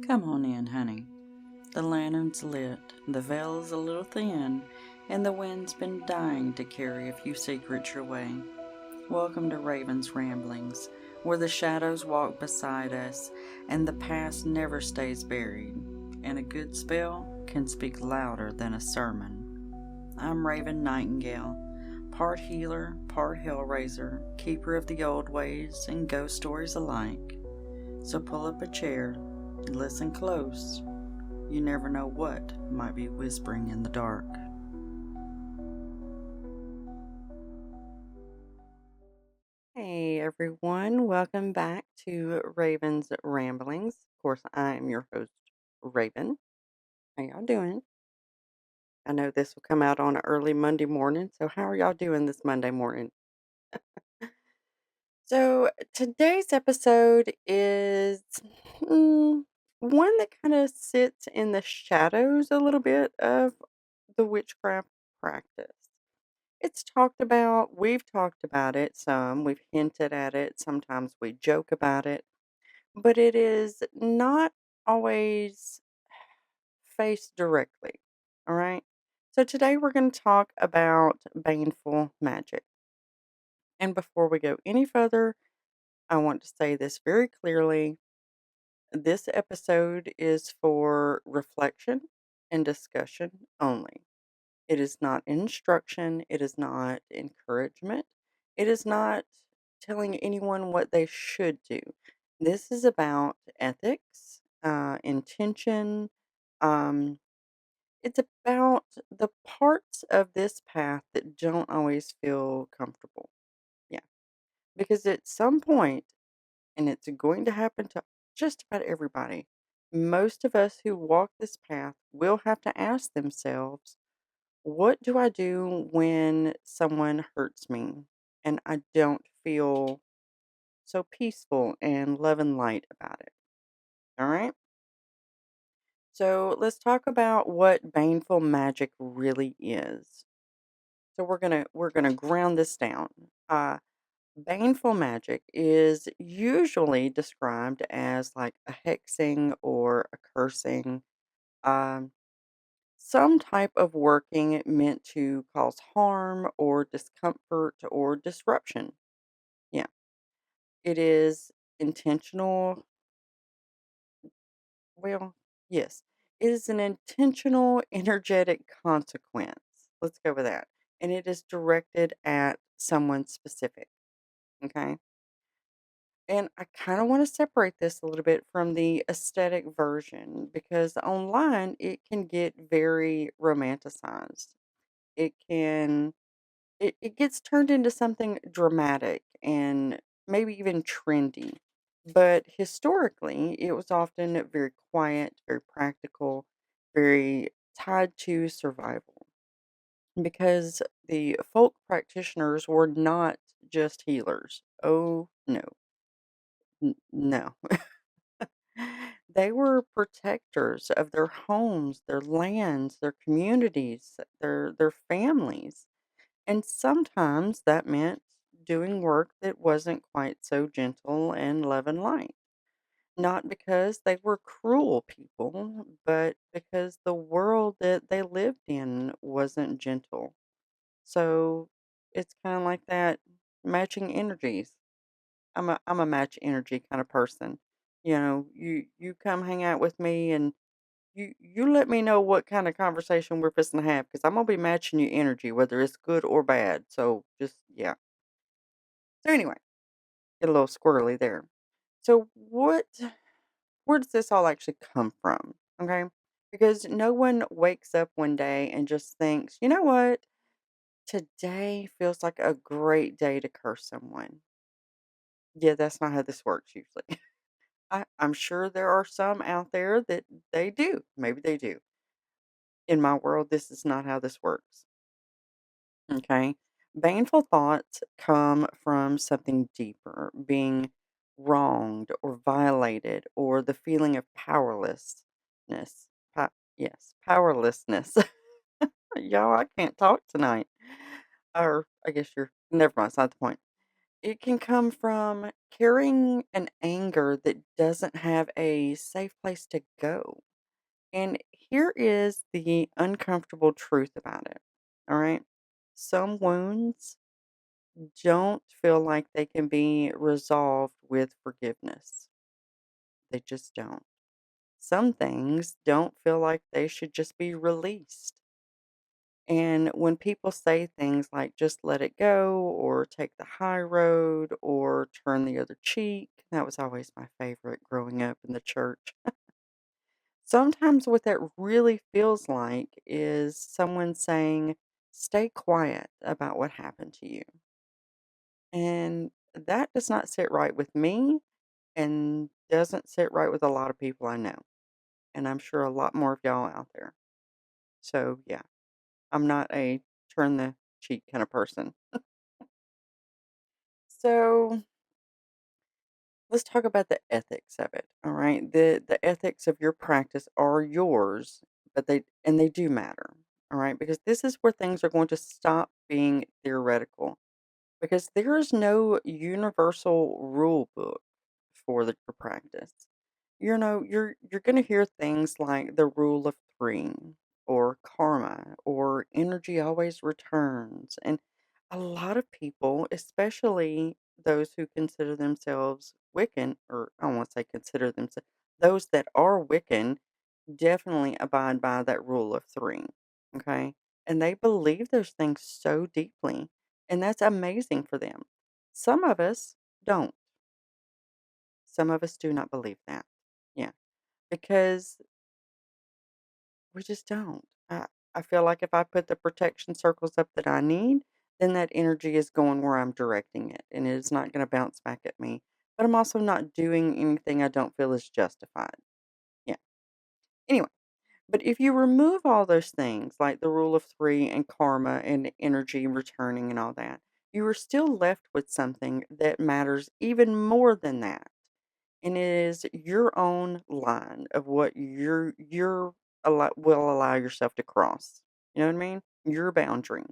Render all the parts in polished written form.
Come on in, honey. The lantern's lit, the veil's a little thin, and the wind's been dying to carry a few secrets your way. Welcome to Raven's Ramblings, where the shadows walk beside us and the past never stays buried, and a good spell can speak louder than a sermon. I'm Raven Nightingale, part healer, part hellraiser, keeper of the old ways and ghost stories alike. So pull up a chair and listen close. You never know what might be whispering in the dark. Hey everyone, welcome back to Raven's Ramblings. Of course, I am your host, Raven. How y'all doing? I know this will come out on an early Monday morning, so how are y'all doing this Monday morning? So, today's episode is one that kind of sits in the shadows a little bit of the witchcraft practice. It's talked about, we've talked about it some, we've hinted at it, sometimes we joke about it, but it is not always faced directly. All right. So today we're going to talk about baneful magic. And before we go any further, I want to say this very clearly. This episode is for reflection and discussion only. It is not instruction. It is not encouragement. It is not telling anyone what they should do. This is about ethics, intention. Um, it's about the parts of this path that don't always feel comfortable. Yeah. Because at some point, and it's going to happen to just about everybody, most of us who walk this path will have to ask themselves, what do I do when someone hurts me and I don't feel so peaceful and love and light about it? All right. So let's talk about what baneful magic really is. So we're gonna ground this down. Uh, Baneful magic is usually described as like a hexing or a cursing, um, some type of working meant to cause harm or discomfort or disruption. Yeah, it is intentional. Well, yes, it is an intentional, energetic consequence. Let's go with that. And it is directed at someone specific. Okay. And I kind of want to separate this a little bit from the aesthetic version because online it can get very romanticized. It can it gets turned into something dramatic and maybe even trendy. But historically, it was often very quiet, very practical, very tied to survival because the folk practitioners were not just healers. Oh, no. No. They were protectors of their homes, their lands, their communities, their families. And sometimes that meant doing work that wasn't quite so gentle and love and light. Not because they were cruel people, but because the world that they lived in wasn't gentle. So it's kind of like that matching energies. I'm a match energy kind of person. You know, you come hang out with me and you let me know what kind of conversation we're fixing to have because I'm gonna be matching you energy, whether it's good or bad. So just yeah. So anyway, get a little squirrely there. So where does this all actually come from? Okay. Because no one wakes up one day and just thinks, you know what? Today feels like a great day to curse someone. Yeah, that's not how this works usually. I'm sure there are some out there that they do. Maybe they do. In my world, this is not how this works. Okay. Baneful thoughts come from something deeper, being wronged or violated, or the feeling of powerlessness. Yes, powerlessness. Y'all, I can't talk tonight. Or I guess you're, never mind, it's not the point. It can come from carrying an anger that doesn't have a safe place to go. And here is the uncomfortable truth about it. All right. Some wounds don't feel like they can be resolved with forgiveness. They just don't. Some things don't feel like they should just be released. And when people say things like just let it go or take the high road or turn the other cheek, that was always my favorite growing up in the church. Sometimes what that really feels like is someone saying, stay quiet about what happened to you. And that does not sit right with me and doesn't sit right with a lot of people I know. And I'm sure a lot more of y'all out there. So, yeah, I'm not a turn the cheek kind of person. So, let's talk about the ethics of it. All right. The ethics of your practice are yours, but they do matter. All right, because this is where things are going to stop being theoretical. Because there is no universal rule book for the for practice. You're going to hear things like the rule of three or karma or energy always returns. And a lot of people, especially those who consider themselves Wiccan, or I won't say consider themselves, those that are Wiccan definitely abide by that rule of three. Okay. And they believe those things so deeply. And that's amazing for them. Some of us don't. Some of us do not believe that. Yeah. Because we just don't. I feel like if I put the protection circles up that I need, then that energy is going where I'm directing it and it is not going to bounce back at me. But I'm also not doing anything I don't feel is justified. Yeah. Anyway, but if you remove all those things like the rule of three and karma and energy returning and all that, you are still left with something that matters even more than that. And it is your own line of what will allow yourself to cross. You know what I mean? Your boundary,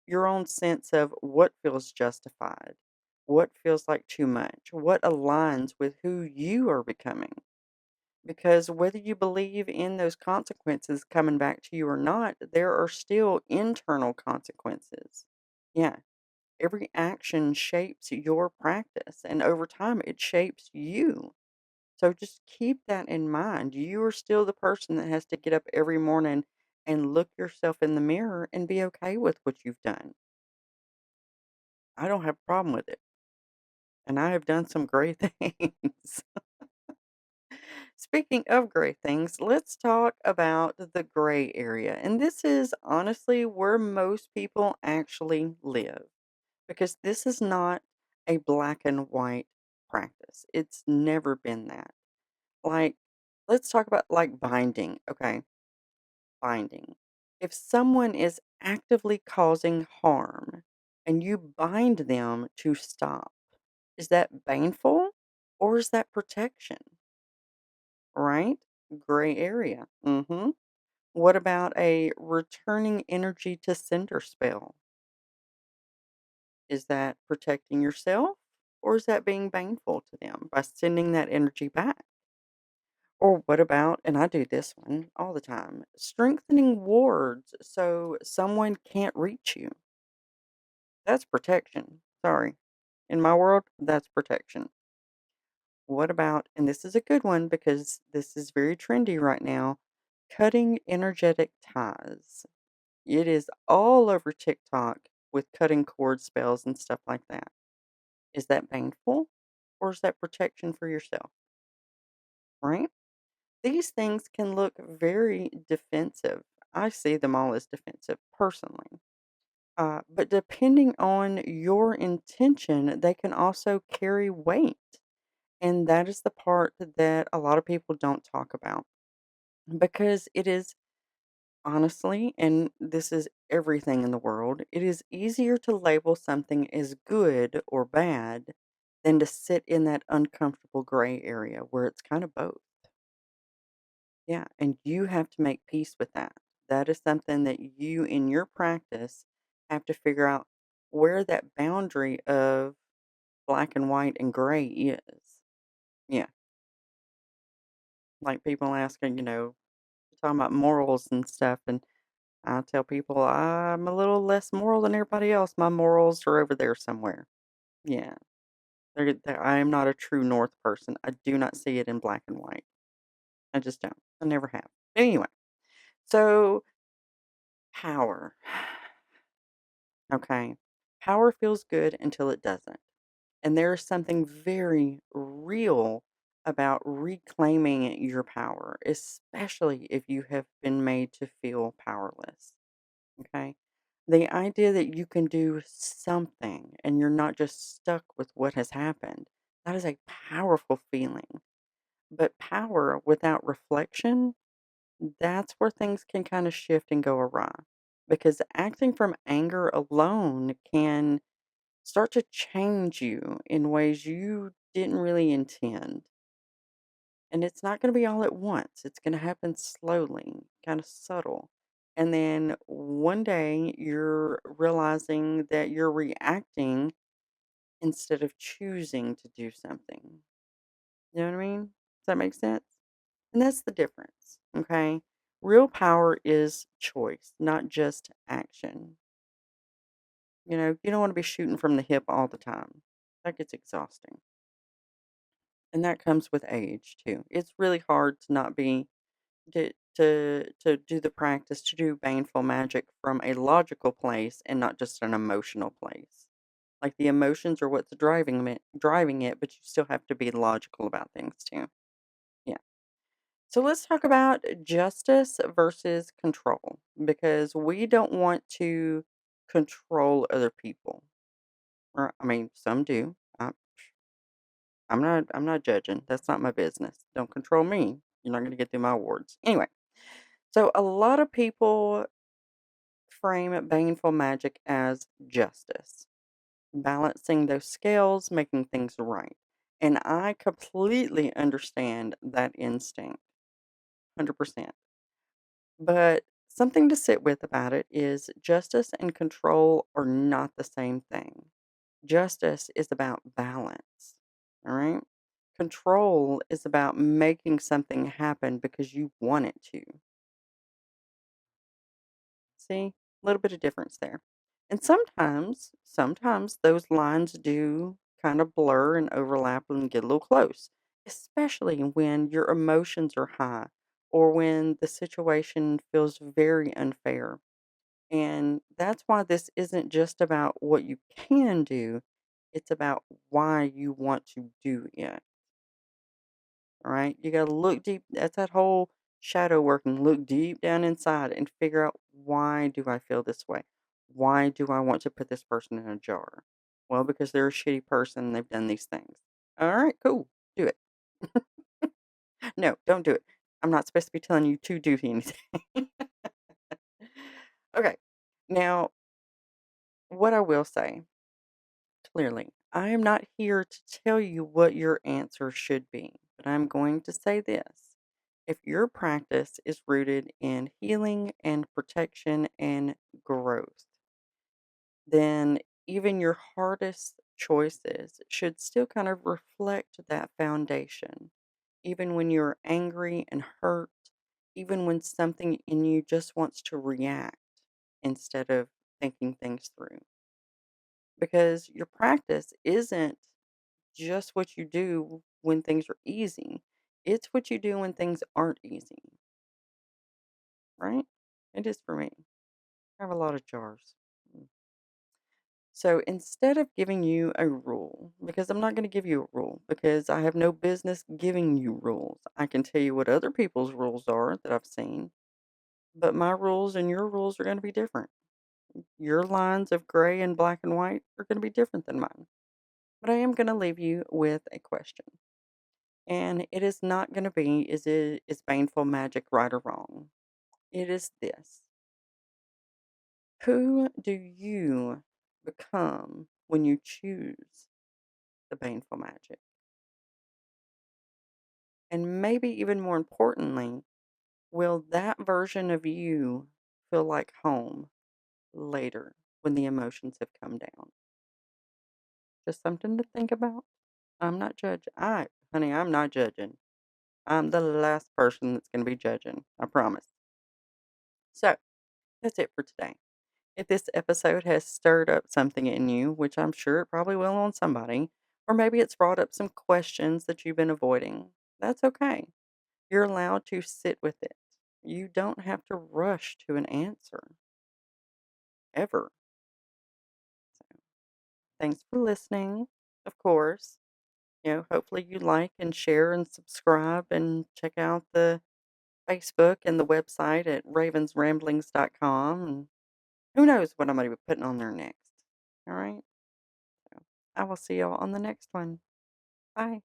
your own sense of what feels justified, what feels like too much, what aligns with who you are becoming. Because whether you believe in those consequences coming back to you or not, there are still internal consequences. Yeah. Every action shapes your practice, and over time, it shapes you. So just keep that in mind. You are still the person that has to get up every morning and look yourself in the mirror and be okay with what you've done. I don't have a problem with it. And I have done some great things. Speaking of great things, let's talk about the gray area. And this is honestly where most people actually live because this is not a black and white practice. It's never been that. Like, let's talk about like binding. Okay, binding. If someone is actively causing harm and you bind them to stop, is that baneful or is that protection? Right? Gray area. What about a returning energy to sender spell? Is that protecting yourself or is that being baneful to them by sending that energy back? Or what about, and I do this one all the time, strengthening wards so someone can't reach you? That's protection. Sorry. In my world, that's protection. What about, and this is a good one because this is very trendy right now, cutting energetic ties. It is all over TikTok with cutting cord spells and stuff like that. Is that painful or is that protection for yourself? Right? These things can look very defensive. I see them all as defensive personally. But depending on your intention, they can also carry weight. And that is the part that a lot of people don't talk about because it is honestly, and this is everything in the world, it is easier to label something as good or bad than to sit in that uncomfortable gray area where it's kind of both. Yeah, and you have to make peace with that. That is something that you, in your practice, have to figure out where that boundary of black and white and gray is. Yeah. Like people asking, talking about morals and stuff. And I tell people I'm a little less moral than everybody else. My morals are over there somewhere. Yeah. I am not a true North person. I do not see it in black and white. I just don't. I never have. Anyway, so power. Okay. Power feels good until it doesn't. And there is something very real about reclaiming your power, especially if you have been made to feel powerless. Okay. The idea that you can do something and you're not just stuck with what has happened, that is a powerful feeling. But power without reflection, that's where things can kind of shift and go awry. Because acting from anger alone can start to change you in ways you didn't really intend. And it's not going to be all at once, it's going to happen slowly, kind of subtle. And then one day you're realizing that you're reacting instead of choosing to do something. You know what I mean? Does that make sense? And that's the difference. Okay. Real power is choice, not just action. You don't want to be shooting from the hip all the time. That gets exhausting. And that comes with age too. It's really hard to not be to do the practice, to do baneful magic from a logical place and not just an emotional place. Like the emotions are what's driving it, but you still have to be logical about things too. Yeah. So let's talk about justice versus control because we don't want to control other people. Or I mean, some do. I'm not judging. That's not my business. Don't control me. You're not going to get through my words. Anyway, so a lot of people frame baneful magic as justice, balancing those scales, making things right. And I completely understand that instinct, 100%. But something to sit with about it is justice and control are not the same thing. Justice is about balance, all right? Control is about making something happen because you want it to. See? A little bit of difference there. And sometimes those lines do kind of blur and overlap and get a little close, especially when your emotions are high or when the situation feels very unfair. And that's why this isn't just about what you can do, it's about why you want to do it. All right. You got to look deep. That's that whole shadow working. Look deep down inside and figure out, why do I feel this way? Why do I want to put this person in a jar? Well, because they're a shitty person and they've done these things. All right, cool. Do it. No, don't do it. I'm not supposed to be telling you to do anything. Okay. Now, what I will say clearly, I am not here to tell you what your answer should be, but I'm going to say this. If your practice is rooted in healing and protection and growth, then even your hardest choices should still kind of reflect that foundation. Even when you're angry and hurt, even when something in you just wants to react instead of thinking things through. Because your practice isn't just what you do when things are easy. It's what you do when things aren't easy, right? It is for me. I have a lot of jars. Mm. So instead of giving you a rule, because I'm not going to give you a rule, because I have no business giving you rules. I can tell you what other people's rules are that I've seen, but my rules and your rules are going to be different. Your lines of gray and black and white are going to be different than mine. But I am going to leave you with a question. And it is not going to be, is baneful magic right or wrong? It is this. Who do you become when you choose the baneful magic? And maybe even more importantly, will that version of you feel like home later when the emotions have come down? Just something to think about. I'm not judging. Honey, I'm not judging. I'm the last person that's going to be judging. I promise. So that's it for today. If this episode has stirred up something in you, which I'm sure it probably will on somebody, or maybe it's brought up some questions that you've been avoiding, that's okay. You're allowed to sit with it. You don't have to rush to an answer, ever. So, thanks for listening, of course. Hopefully you like and share and subscribe and check out the Facebook and the website at ravensramblings.com. And who knows what I'm going to be putting on there next. All right. So I will see y'all on the next one. Bye.